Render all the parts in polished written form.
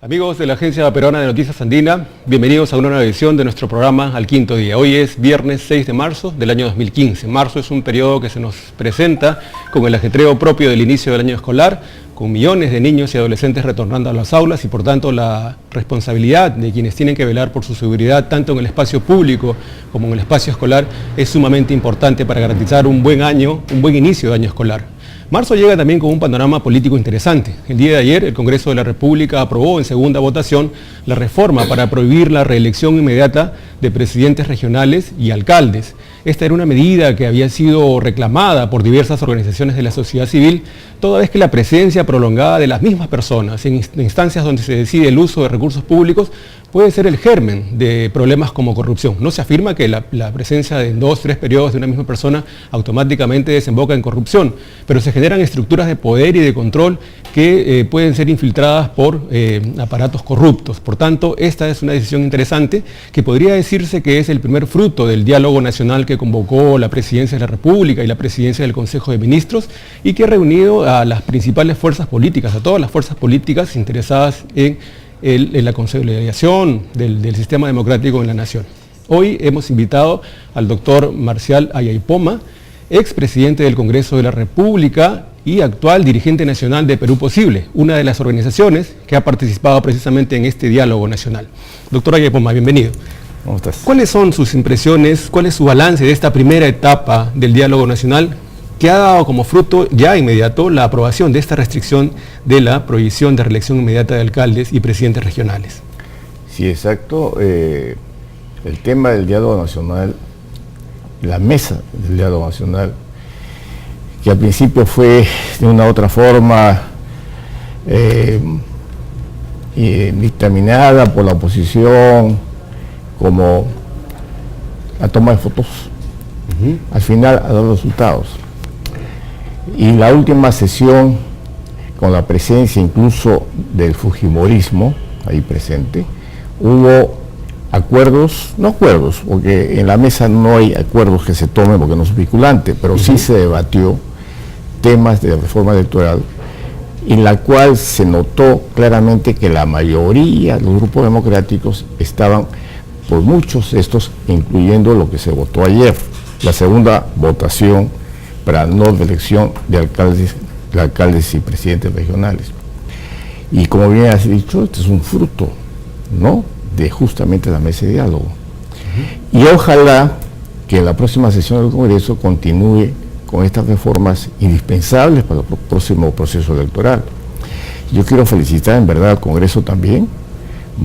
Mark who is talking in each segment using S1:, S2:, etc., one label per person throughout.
S1: Amigos de la Agencia Peruana de Noticias Andina, bienvenidos a una nueva edición de nuestro programa Al Quinto Día. Hoy es viernes 6 de marzo del año 2015. Marzo es un periodo que se nos presenta con el ajetreo propio del inicio del año escolar, con millones de niños y adolescentes retornando a las aulas y por tanto la responsabilidad de quienes tienen que velar por su seguridad tanto en el espacio público como en el espacio escolar es sumamente importante para garantizar un buen inicio de año escolar. Marzo llega también con un panorama político interesante. El día de ayer el Congreso de la República aprobó en segunda votación la reforma para prohibir la reelección inmediata de presidentes regionales y alcaldes. Esta era una medida que había sido reclamada por diversas organizaciones de la sociedad civil, toda vez que la presencia prolongada de las mismas personas en instancias donde se decide el uso de recursos públicos puede ser el germen de problemas como corrupción. No se afirma que la presencia de 2 o 3 periodos de una misma persona automáticamente desemboca en corrupción, pero se generan estructuras de poder y de control que pueden ser infiltradas por aparatos corruptos. Por tanto, esta es una decisión interesante que podría decirse que es el primer fruto del diálogo nacional que convocó la Presidencia de la República y la Presidencia del Consejo de Ministros y que ha reunido a las principales fuerzas políticas, a todas las fuerzas políticas interesadas en la consolidación del sistema democrático en la nación. Hoy hemos invitado al doctor Marcial Ayaipoma, expresidente del Congreso de la República y actual dirigente nacional de Perú Posible, una de las organizaciones que ha participado precisamente en este diálogo nacional. Doctor Ayaipoma, bienvenido.
S2: ¿Cómo estás?
S1: ¿Cuáles son sus impresiones, cuál es su balance de esta primera etapa del diálogo nacional que ha dado como fruto ya inmediato la aprobación de esta restricción de la prohibición de reelección inmediata de alcaldes y presidentes regionales?
S2: Sí, exacto. El tema del diálogo nacional, la mesa del diálogo nacional, que al principio fue de una u otra forma dictaminada por la oposición como la toma de fotos, al final ha dado resultados. Y la última sesión, con la presencia incluso del fujimorismo ahí presente, hubo acuerdos, no acuerdos, porque en la mesa no hay acuerdos que se tomen porque no es vinculante, pero sí se debatió temas de reforma electoral, en la cual se notó claramente que la mayoría de los grupos democráticos estaban por muchos de estos, incluyendo lo que se votó ayer, la segunda votación para no elección de alcaldes y presidentes regionales. Y como bien has dicho, este es un fruto, ¿no?, de justamente la mesa de diálogo. Y ojalá que en la próxima sesión del Congreso continúe con estas reformas indispensables para el próximo proceso electoral. Yo quiero felicitar en verdad al Congreso también,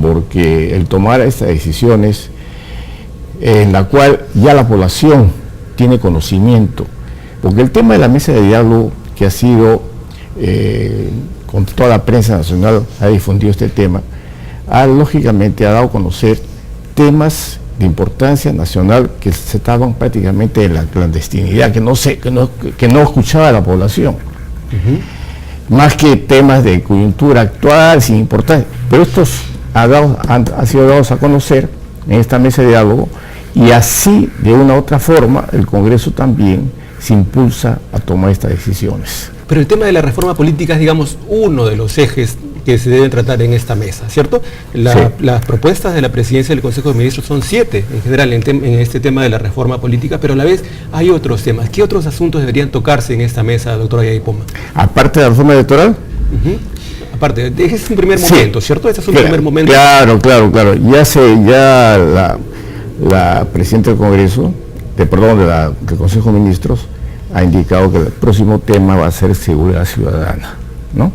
S2: porque el tomar estas decisiones en la cual ya la población tiene conocimiento, porque el tema de la mesa de diálogo que ha sido, con toda la prensa nacional ha difundido este tema, lógicamente ha dado a conocer temas de importancia nacional que se estaban prácticamente en la clandestinidad, que no escuchaba la población. Más que temas de coyuntura actual, sin importancia, pero estos han sido dados a conocer en esta mesa de diálogo, y así, de una u otra forma, el Congreso también se impulsa a tomar estas decisiones.
S1: Pero el tema de la reforma política es, digamos, uno de los ejes que se deben tratar en esta mesa, ¿cierto? Las propuestas de la Presidencia del Consejo de Ministros son 7 en general en este tema de la reforma política, pero a la vez hay otros temas. ¿Qué otros asuntos deberían tocarse en esta mesa, doctor Ayaipoma?
S2: Aparte de la reforma electoral.
S1: Aparte, ese es un primer momento, ¿cierto? Este es un primer momento.
S2: Claro. Ya la Presidenta del Congreso, del Consejo de Ministros, ha indicado que el próximo tema va a ser seguridad ciudadana, ¿no?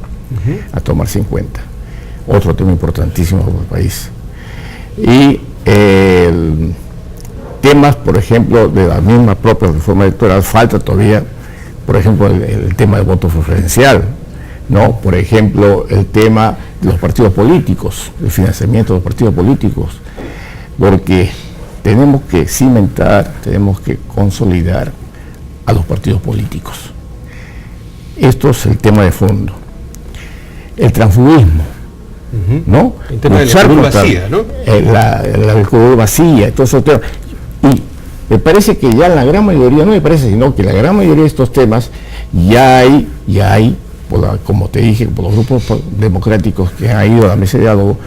S2: A tomarse en cuenta. Otro tema importantísimo para el país. Y temas, por ejemplo, de la misma propia reforma electoral, falta todavía, por ejemplo, el tema del voto preferencial, ¿no? Por ejemplo, el tema de los partidos políticos, el financiamiento de los partidos políticos, porque tenemos que cimentar, tenemos que consolidar a los partidos políticos. Esto es el tema de fondo. El transfugismo, ¿no?
S1: El tema de la curul vacía, ¿no?
S2: La curul vacía, todos esos temas. Y me parece que ya la gran mayoría, no me parece, sino que la gran mayoría de estos temas ya hay como te dije, por los grupos democráticos que han ido a la mesa de diálogo,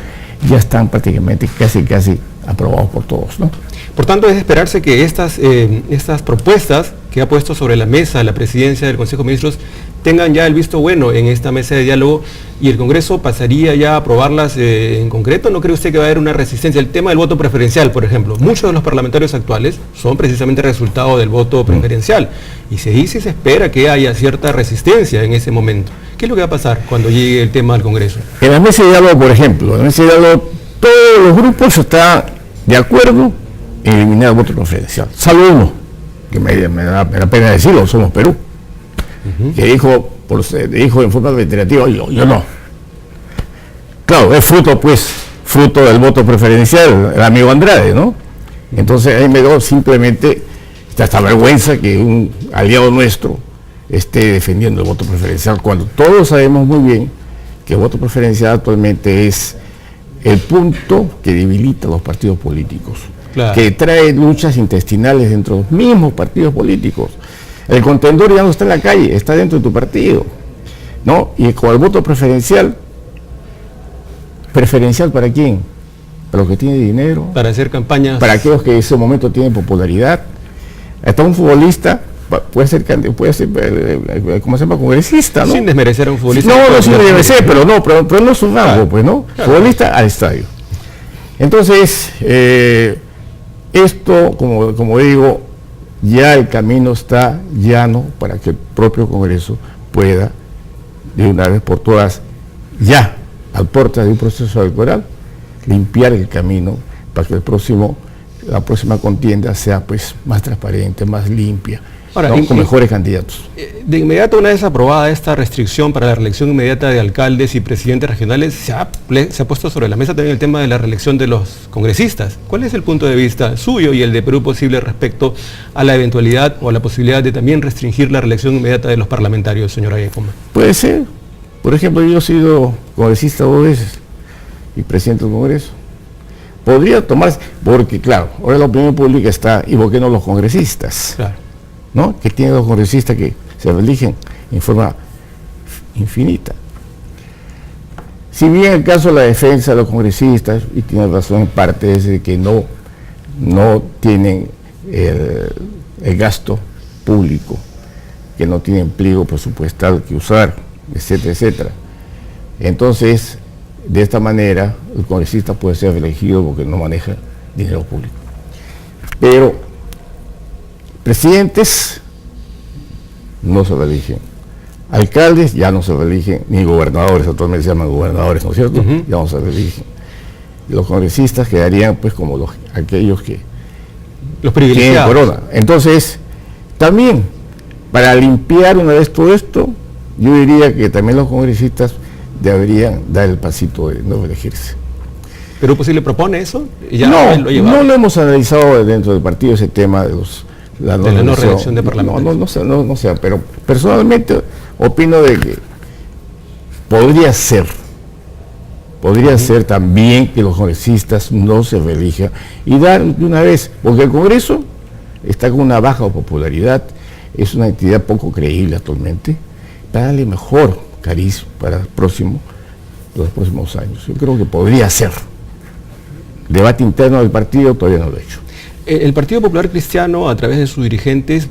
S2: ya están prácticamente casi aprobados por todos, ¿no?
S1: Por tanto, es de esperarse que estas propuestas que ha puesto sobre la mesa la presidencia del Consejo de Ministros tengan ya el visto bueno en esta mesa de diálogo y el Congreso pasaría ya a aprobarlas en concreto. ¿No cree usted que va a haber una resistencia? El tema del voto preferencial, por ejemplo, muchos de los parlamentarios actuales son precisamente resultado del voto preferencial y se dice y se espera que haya cierta resistencia en ese momento. ¿Qué es lo que va a pasar cuando llegue el tema al Congreso?
S2: En la mesa de diálogo, por ejemplo, en la mesa de diálogo todos los grupos están de acuerdo en eliminar el voto preferencial, salvo uno, que me da pena decirlo, Somos Perú, que dijo en forma reiterativa, yo no. Claro, es fruto del voto preferencial, el amigo Andrade, ¿no? Entonces ahí me dio simplemente esta vergüenza que un aliado nuestro esté defendiendo el voto preferencial, cuando todos sabemos muy bien que el voto preferencial actualmente es el punto que debilita a los partidos políticos, claro, que trae luchas intestinales dentro de los mismos partidos políticos. El contendor ya no está en la calle, está dentro de tu partido, ¿no? Y con el voto preferencial ¿para quién? Para los que tienen dinero,
S1: para hacer campañas,
S2: para aquellos que en ese momento tienen popularidad. Hasta un futbolista puede ser ¿cómo se llama? Congresista, ¿no?
S1: Sin desmerecer a un futbolista.
S2: No, sin desmerecer, pero no es un rango, claro, pues, ¿no? Claro. Futbolista al estadio. Entonces, esto, como digo, ya el camino está llano para que el propio Congreso pueda, de una vez por todas, ya, al portas de un proceso electoral, limpiar el camino para que la próxima contienda sea pues más transparente, más limpia. Ahora, ¿no? Con mejores candidatos.
S1: De inmediato, una vez aprobada esta restricción para la reelección inmediata de alcaldes y presidentes regionales, se ha puesto sobre la mesa también el tema de la reelección de los congresistas. ¿Cuál es el punto de vista suyo y el de Perú Posible respecto a la eventualidad o a la posibilidad de también restringir la reelección inmediata de los parlamentarios, señora Yacoma?
S2: Puede ser. Por ejemplo, yo he sido congresista 2 veces y presidente del Congreso. Podría tomarse, porque claro, ahora la opinión pública está invoquando a los congresistas. Claro. ¿No? Que tienen los congresistas que se eligen en forma infinita. Si bien el caso de la defensa de los congresistas, y tiene razón en parte, es de que no tienen el gasto público, que no tienen pliego presupuestal que usar, etcétera, etcétera. Entonces, de esta manera, el congresista puede ser elegido porque no maneja dinero público. Pero presidentes no se reeligen, alcaldes ya no se reeligen, ni gobernadores, actualmente se llaman gobernadores, ¿no es cierto? Ya no se reeligen. Los congresistas quedarían pues como aquellos que
S1: los privilegiados.
S2: Tienen corona. Entonces, también, para limpiar una vez todo esto, yo diría que también los congresistas deberían dar el pasito de no elegirse.
S1: ¿Perú Posible propone eso?
S2: ¿Ya no lo hemos analizado dentro del partido ese tema de la no reelección de parlamentarios? No sé, pero personalmente opino de que podría ser también que los congresistas no se reelijan y dar de una vez, porque el Congreso está con una baja popularidad, es una entidad poco creíble actualmente, para darle mejor cariz para los próximos años. Yo creo que podría ser. Debate interno del partido todavía no lo he hecho.
S1: El Partido Popular Cristiano, a través de sus dirigentes,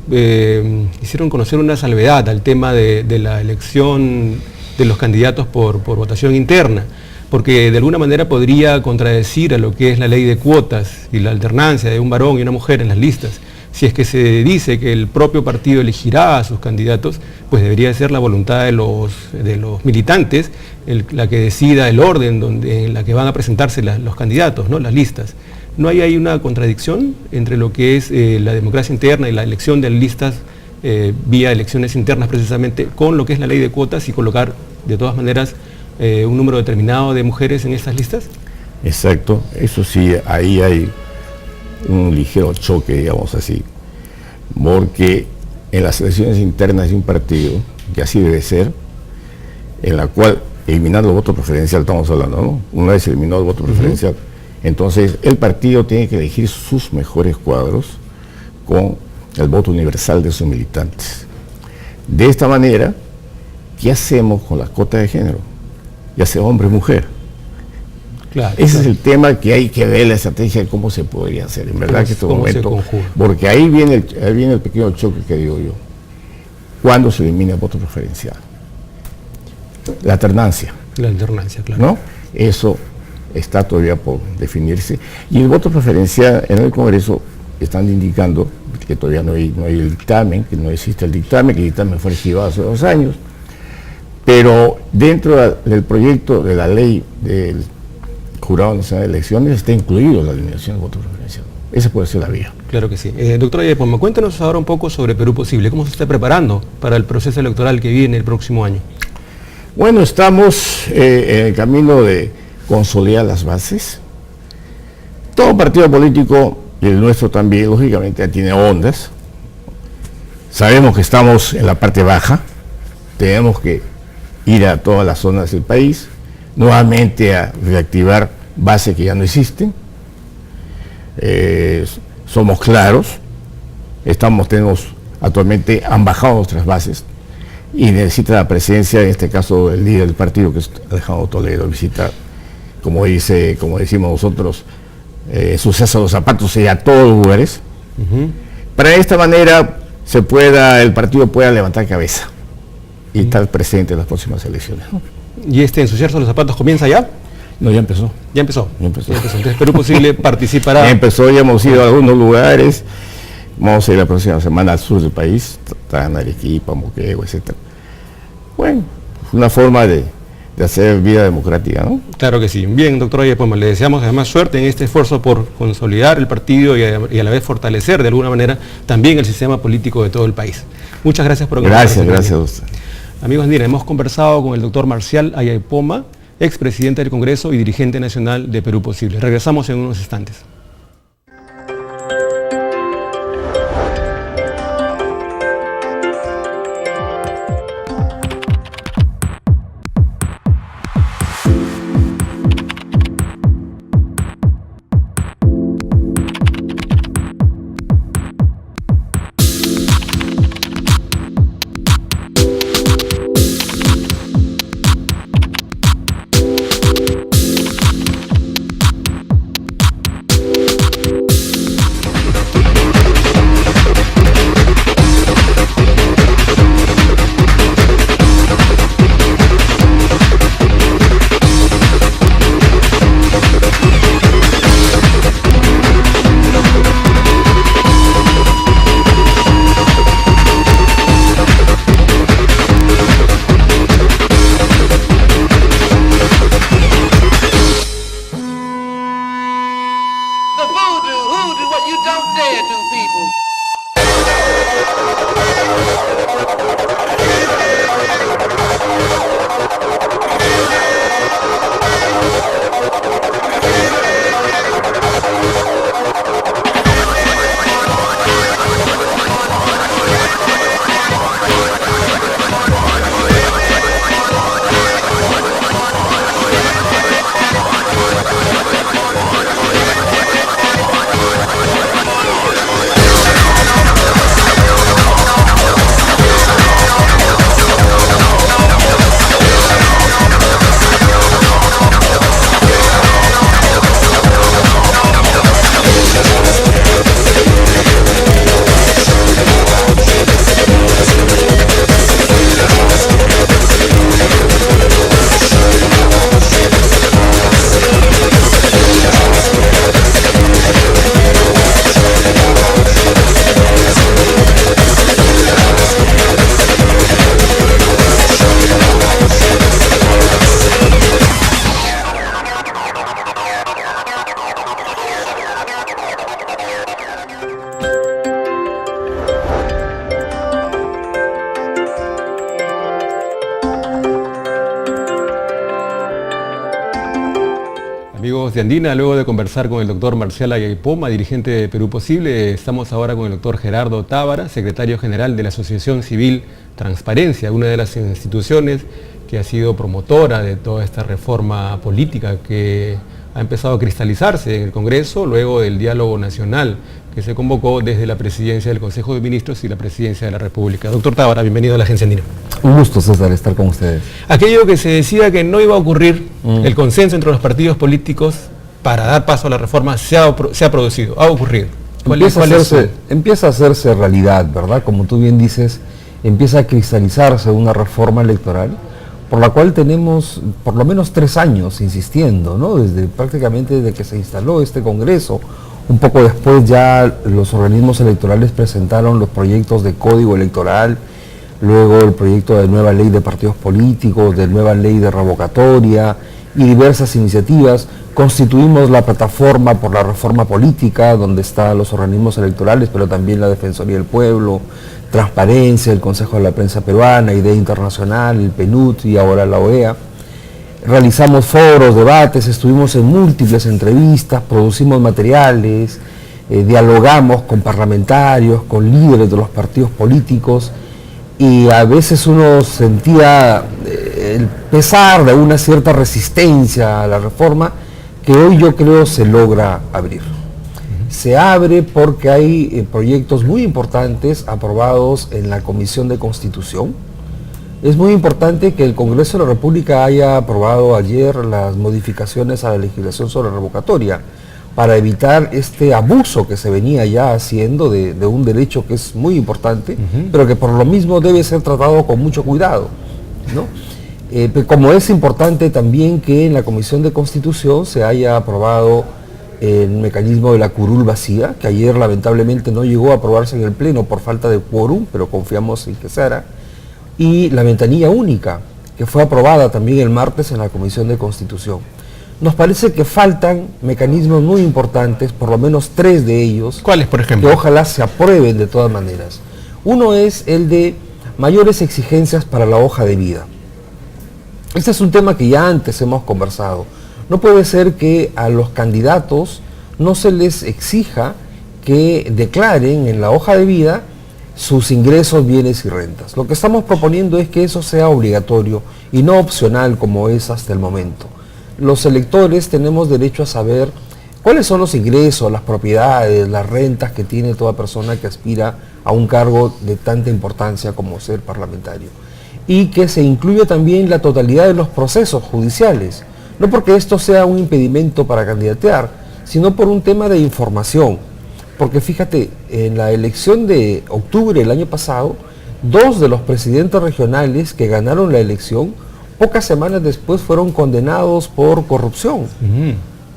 S1: hicieron conocer una salvedad al tema de la elección de los candidatos por votación interna, porque de alguna manera podría contradecir a lo que es la ley de cuotas y la alternancia de un varón y una mujer en las listas. Si es que se dice que el propio partido elegirá a sus candidatos, pues debería ser la voluntad de los militantes la que decida el orden en la que van a presentarse los candidatos, ¿no? Las listas. ¿No hay ahí una contradicción entre lo que es la democracia interna y la elección de listas vía elecciones internas precisamente con lo que es la ley de cuotas y colocar de todas maneras un número determinado de mujeres en estas listas?
S2: Exacto, eso sí, ahí hay un ligero choque, digamos así, porque en las elecciones internas de un partido, que así debe ser, en la cual eliminando el voto preferencial, estamos hablando, ¿no? Una vez eliminado el voto preferencial, entonces el partido tiene que elegir sus mejores cuadros con el voto universal de sus militantes. De esta manera, ¿qué hacemos con las cuotas de género? Ya sea hombre o mujer.
S1: Claro,
S2: Ese es el tema que hay que ver la estrategia de cómo se podría hacer. En verdad que este momento, porque ahí viene el pequeño choque que digo yo. ¿Cuándo se elimina el voto preferencial? La alternancia.
S1: La alternancia, claro.
S2: ¿No? Eso está todavía por definirse. Y el voto preferencial en el Congreso están indicando que todavía no hay el dictamen, que no existe el dictamen, que el dictamen fue archivado hace 2 años. Pero dentro del proyecto de la ley del Jurado Nacional de Elecciones está incluido la eliminación del voto preferencial. Esa puede ser la vía.
S1: Claro que sí. Doctora Yayepoma, cuéntanos ahora un poco sobre Perú Posible. ¿Cómo se está preparando para el proceso electoral que viene el próximo año?
S2: Bueno, estamos en el camino de consolidar las bases. Todo partido político, y el nuestro también, lógicamente, tiene ondas. Sabemos que estamos en la parte baja. Tenemos que ir a todas las zonas del país, nuevamente a reactivar bases que ya no existen. Somos claros, tenemos actualmente, han bajado nuestras bases y necesita la presencia, en este caso, del líder del partido, que es Alejandro Toledo, visita, como decimos nosotros, su cesa de los zapatos y a todos los lugares, para de esta manera el partido pueda levantar cabeza y estar presente en las próximas elecciones.
S1: ¿Y ensuciarse los zapatos comienza ya?
S2: No, ya empezó.
S1: Ya empezó. Entonces Perú Posible participará.
S2: Ya empezó, ya hemos ido a algunos lugares. Vamos a ir la próxima semana al sur del país, en Arequipa, Moquegua, etc. Bueno, una forma de hacer vida democrática, ¿no?
S1: Claro que sí. Bien, doctora Yayepoma, le deseamos además suerte en este esfuerzo por consolidar el partido y a la vez fortalecer de alguna manera también el sistema político de todo el país. Muchas gracias por acompañarnos.
S2: Gracias a usted.
S1: Amigos, mira, hemos conversado con el doctor Marcial Yayepoma, expresidente del Congreso y dirigente nacional de Perú Posible. Regresamos en unos instantes. Amigos de Andina, luego de conversar con el doctor Marcial Yayepoma, dirigente de Perú Posible, estamos ahora con el doctor Gerardo Tábara, secretario general de la Asociación Civil Transparencia, una de las instituciones que ha sido promotora de toda esta reforma política que ha empezado a cristalizarse en el Congreso luego del diálogo nacional que se convocó desde la presidencia del Consejo de Ministros y la presidencia de la República. Doctor Tábara, bienvenido a la Agencia Andina.
S3: Un gusto, César, estar con ustedes.
S1: Aquello que se decía que no iba a ocurrir, el consenso entre los partidos políticos para dar paso a la reforma se ha producido, ha ocurrido.
S3: Empieza a hacerse realidad, ¿verdad? Como tú bien dices, empieza a cristalizarse una reforma electoral por la cual tenemos por lo menos 3 años insistiendo, ¿no? Prácticamente desde que se instaló este Congreso. Un poco después ya los organismos electorales presentaron los proyectos de código electoral, luego el proyecto de nueva ley de partidos políticos, de nueva ley de revocatoria y diversas iniciativas. Constituimos la plataforma por la reforma política, donde están los organismos electorales, pero también la Defensoría del Pueblo, Transparencia, el Consejo de la Prensa Peruana, IDEA Internacional, el PNUD y ahora la OEA. Realizamos foros, debates, estuvimos en múltiples entrevistas, producimos materiales, dialogamos con parlamentarios, con líderes de los partidos políticos, y a veces uno sentía el pesar de una cierta resistencia a la reforma que hoy yo creo se logra abrir. Se abre porque hay proyectos muy importantes aprobados en la Comisión de Constitución. Es muy importante que el Congreso de la República haya aprobado ayer las modificaciones a la legislación sobre revocatoria para evitar este abuso que se venía ya haciendo de un derecho que es muy importante, pero que por lo mismo debe ser tratado con mucho cuidado, ¿no? Como es importante también que en la Comisión de Constitución se haya aprobado el mecanismo de la curul vacía, que ayer lamentablemente no llegó a aprobarse en el Pleno por falta de quórum, pero confiamos en que se hará, y la ventanilla única, que fue aprobada también el martes en la Comisión de Constitución. Nos parece que faltan mecanismos muy importantes, por lo menos 3 de ellos.
S1: ¿Cuáles, por ejemplo?
S3: Que ojalá se aprueben de todas maneras. Uno es el de mayores exigencias para la hoja de vida. Este es un tema que ya antes hemos conversado. No puede ser que a los candidatos no se les exija que declaren en la hoja de vida sus ingresos, bienes y rentas. Lo que estamos proponiendo es que eso sea obligatorio y no opcional como es hasta el momento. Los electores tenemos derecho a saber cuáles son los ingresos, las propiedades, las rentas que tiene toda persona que aspira a un cargo de tanta importancia como ser parlamentario. Y que se incluya también la totalidad de los procesos judiciales, no porque esto sea un impedimento para candidatear, sino por un tema de información. Porque fíjate, en la elección de octubre del año pasado, 2 de los presidentes regionales que ganaron la elección, pocas semanas después fueron condenados por corrupción,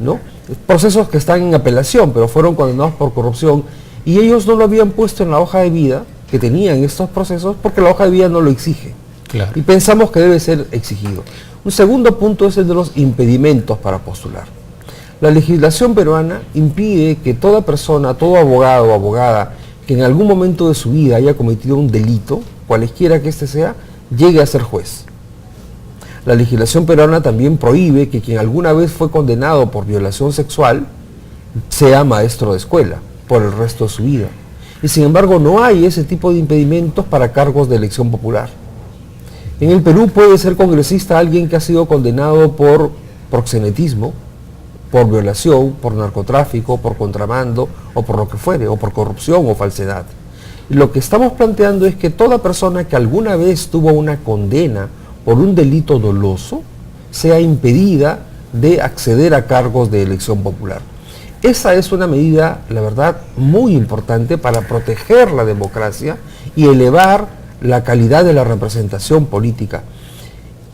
S3: ¿no? Procesos que están en apelación, pero fueron condenados por corrupción, y ellos no lo habían puesto en la hoja de vida que tenían estos procesos, porque la hoja de vida no lo exige. Claro. Y pensamos que debe ser exigido. Un segundo punto es el de los impedimentos para postular. La legislación peruana impide que toda persona, todo abogado o abogada que en algún momento de su vida haya cometido un delito, cualesquiera que éste sea, llegue a ser juez. La legislación peruana también prohíbe que quien alguna vez fue condenado por violación sexual sea maestro de escuela por el resto de su vida. Y sin embargo no hay ese tipo de impedimentos para cargos de elección popular. En el Perú puede ser congresista alguien que ha sido condenado por proxenetismo, por violación, por narcotráfico, por contrabando o por lo que fuere, o por corrupción o falsedad. Y lo que estamos planteando es que toda persona que alguna vez tuvo una condena por un delito doloso sea impedida de acceder a cargos de elección popular. Esa es una medida, la verdad, muy importante para proteger la democracia y elevar la calidad de la representación política.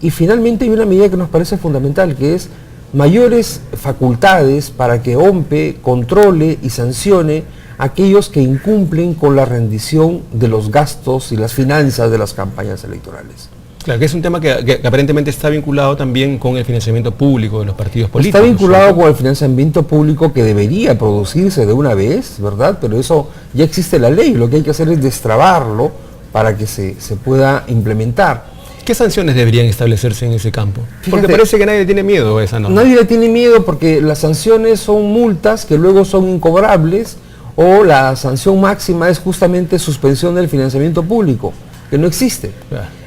S3: Y finalmente hay una medida que nos parece fundamental, que es mayores facultades para que OMPE controle y sancione a aquellos que incumplen con la rendición de los gastos y las finanzas de las campañas electorales.
S1: Claro, que es un tema que aparentemente está vinculado también con el financiamiento público de los partidos políticos.
S3: Está vinculado con el financiamiento público que debería producirse de una vez, ¿verdad? Pero eso ya existe la ley, lo que hay que hacer es destrabarlo para que se pueda implementar.
S1: ¿Qué sanciones deberían establecerse en ese campo? Porque parece que nadie le tiene miedo a esa norma.
S3: Nadie le tiene miedo porque las sanciones son multas que luego son incobrables, o la sanción máxima es justamente suspensión del financiamiento público, que no existe.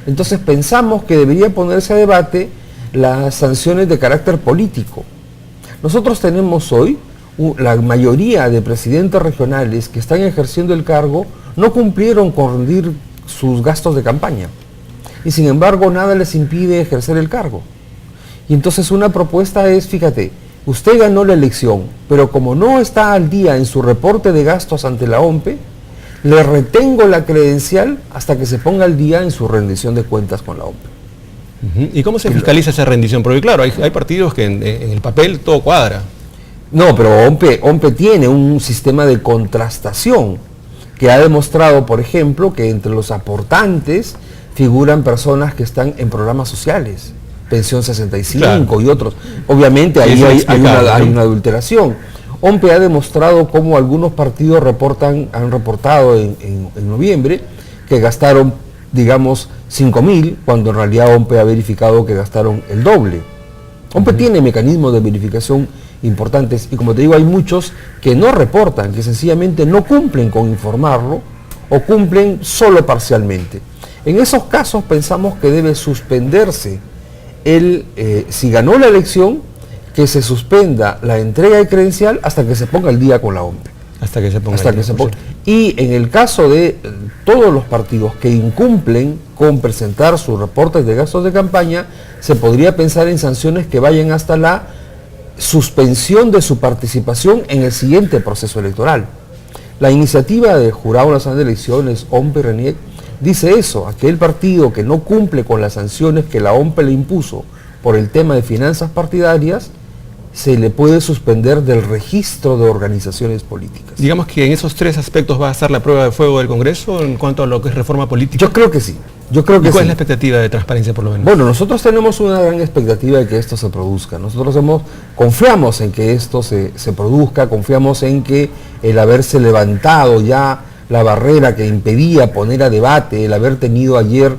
S3: Entonces pensamos que debería ponerse a debate las sanciones de carácter político. Nosotros tenemos hoy la mayoría de presidentes regionales que están ejerciendo el cargo no cumplieron con rendir sus gastos de campaña. y sin embargo nada les impide ejercer el cargo. Y entonces una propuesta es, fíjate, usted ganó la elección, pero como no está al día en su reporte de gastos ante la OMPE, le retengo la credencial hasta que se ponga al día en su rendición de cuentas con la OMPE.
S1: ¿Y cómo se fiscaliza esa rendición? Porque claro, hay partidos que en el papel todo cuadra.
S3: No, pero OMPE tiene un sistema de contrastación que ha demostrado, por ejemplo, que entre los aportantes figuran personas que están en programas sociales, Pensión 65 claro. Y otros. Obviamente ahí hay una adulteración. OMPE ha demostrado cómo algunos partidos han reportado en noviembre que gastaron, digamos, 5.000, cuando en realidad OMPE ha verificado que gastaron el doble. OMPE tiene mecanismos de verificación importantes y, como te digo, hay muchos que no reportan, que sencillamente no cumplen con informarlo o cumplen solo parcialmente. En esos casos pensamos que debe suspenderse si ganó la elección, que se suspenda la entrega de credencial hasta que se ponga el día con la OMPE.
S1: Hasta que se ponga.
S3: Y en el caso de todos los partidos que incumplen con presentar sus reportes de gastos de campaña, se podría pensar en sanciones que vayan hasta la suspensión de su participación en el siguiente proceso electoral. La iniciativa del Jurado Nacional de Elecciones, OMPE y RENIEC, dice eso: aquel partido que no cumple con las sanciones que la OMPE le impuso por el tema de finanzas partidarias, se le puede suspender del registro de organizaciones políticas.
S1: Digamos que en esos tres aspectos va a estar la prueba de fuego del Congreso en cuanto a lo que es reforma política.
S3: Yo creo que sí.
S1: ¿Y cuál es la expectativa de transparencia, por lo menos?
S3: Bueno, nosotros tenemos una gran expectativa de que esto se produzca. Nosotros confiamos en que esto se produzca, confiamos en que el haberse levantado ya la barrera que impedía poner a debate, el haber tenido ayer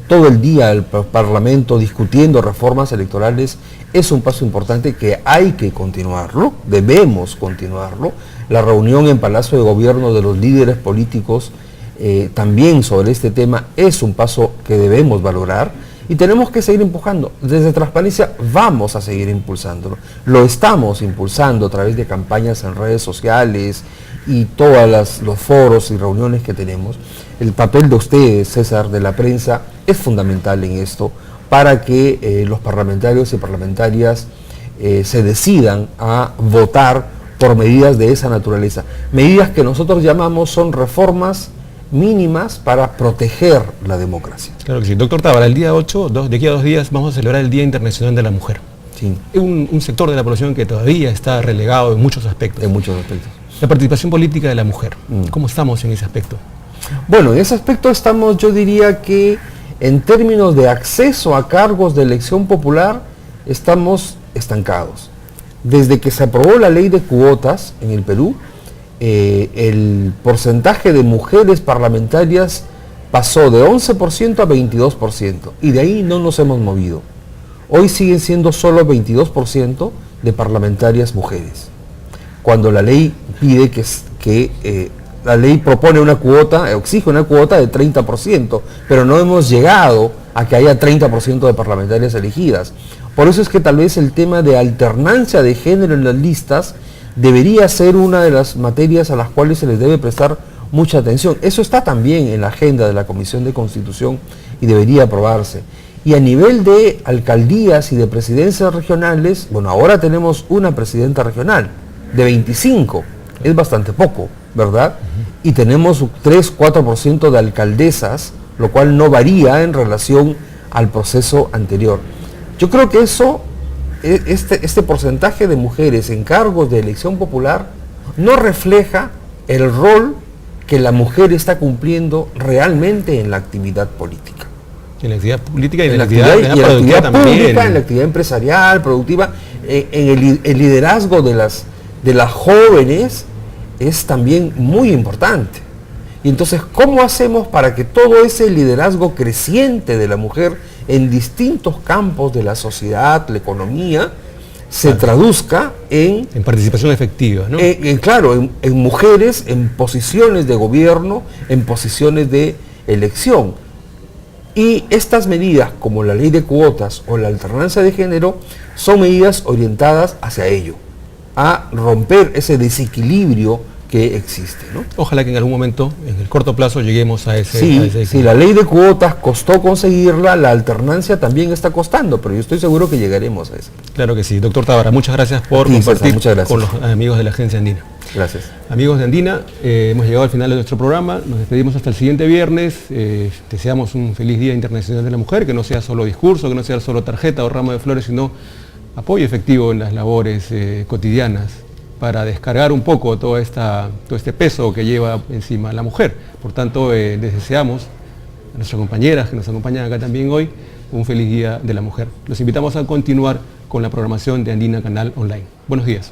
S3: todo el día el Parlamento discutiendo reformas electorales, es un paso importante que hay que continuarlo, debemos continuarlo. La reunión en Palacio de Gobierno de los líderes políticos también sobre este tema es un paso que debemos valorar y tenemos que seguir empujando. Desde Transparencia vamos a seguir impulsándolo. Lo estamos impulsando a través de campañas en redes sociales y todos los foros y reuniones que tenemos. El papel de ustedes, César, de la prensa, es fundamental en esto para que los parlamentarios y parlamentarias se decidan a votar por medidas de esa naturaleza. Medidas que nosotros llamamos son reformas mínimas para proteger la democracia.
S1: Claro que sí. Doctor Tábara, el día 8, de aquí a 2 días, vamos a celebrar el Día Internacional de la Mujer.
S3: Sí.
S1: Un sector de la población que todavía está relegado en muchos aspectos.
S3: En muchos aspectos.
S1: La participación política de la mujer. ¿Cómo estamos en ese aspecto?
S3: Bueno, en ese aspecto estamos, yo diría que en términos de acceso a cargos de elección popular, estamos estancados. Desde que se aprobó la ley de cuotas en el Perú, el porcentaje de mujeres parlamentarias pasó de 11% a 22%, y de ahí no nos hemos movido. Hoy siguen siendo solo 22% de parlamentarias mujeres, cuando la ley pide la ley propone una cuota, exige una cuota de 30%, pero no hemos llegado a que haya 30% de parlamentarias elegidas. Por eso es que tal vez el tema de alternancia de género en las listas debería ser una de las materias a las cuales se les debe prestar mucha atención. Eso está también en la agenda de la Comisión de Constitución y debería aprobarse. Y a nivel de alcaldías y de presidencias regionales, bueno, ahora tenemos una presidenta regional de 25, es bastante poco, ¿verdad? Y tenemos 3-4% de alcaldesas, lo cual no varía en relación al proceso anterior. Yo creo que este porcentaje de mujeres en cargos de elección popular no refleja el rol que la mujer está cumpliendo realmente en la actividad política.
S1: En la actividad política y en la
S3: actividad
S1: pública,
S3: en la actividad empresarial, productiva, en el liderazgo de las jóvenes es también muy importante. Y entonces, ¿cómo hacemos para que todo ese liderazgo creciente de la mujer en distintos campos de la sociedad, la economía, se traduzca en
S1: participación efectiva, ¿no?
S3: Claro, en mujeres, en posiciones de gobierno, en posiciones de elección? Y estas medidas, como la ley de cuotas o la alternancia de género, son medidas orientadas hacia ello, a romper ese desequilibrio que existe, ¿no?
S1: Ojalá que en algún momento, en el corto plazo, lleguemos a ese...
S3: Sí, la ley de cuotas costó conseguirla, la alternancia también está costando, pero yo estoy seguro que llegaremos a eso.
S1: Claro que sí. Doctor Tábara, muchas gracias por
S3: Sí, César,
S1: compartir
S3: muchas gracias.
S1: con los amigos de la Agencia Andina.
S3: Gracias.
S1: Amigos de Andina, hemos llegado al final de nuestro programa, nos despedimos hasta el siguiente viernes, deseamos un feliz Día Internacional de la Mujer, que no sea solo discurso, que no sea solo tarjeta o ramo de flores, sino apoyo efectivo en las labores cotidianas para descargar un poco todo este peso que lleva encima la mujer. Por tanto, les deseamos a nuestras compañeras que nos acompañan acá también hoy un feliz Día de la Mujer. Los invitamos a continuar con la programación de Andina Canal Online. Buenos días.